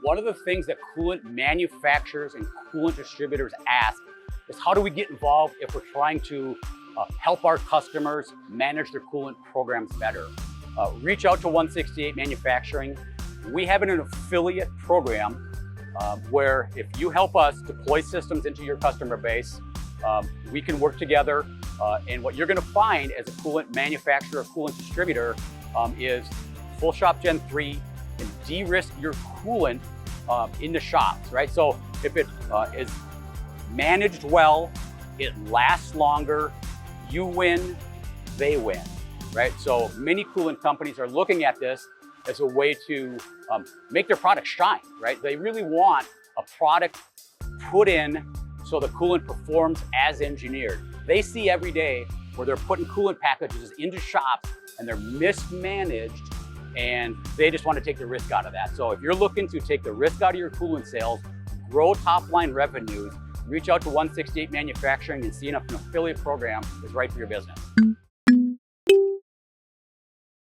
One of the things that coolant manufacturers and coolant distributors ask is how do we get involved if we're trying to help our customers manage their coolant programs better. Reach out to 168 Manufacturing. We have an affiliate program where if you help us deploy systems into your customer base, we can work together. And what you're going to find as a coolant manufacturer, coolant distributor, is full shop Gen 3 and de-risk your coolant in the shops, right? So if it is managed well, it lasts longer, you win, they win, right? So many coolant companies are looking at this as a way to make their product shine, right? They really want a product put in so the coolant performs as engineered. They see every day where they're putting coolant packages into shops and they're mismanaged, and they just want to take the risk out of that. So if you're looking to take the risk out of your coolant sales, grow top line revenues, reach out to 168 Manufacturing and see if an affiliate program is right for your business.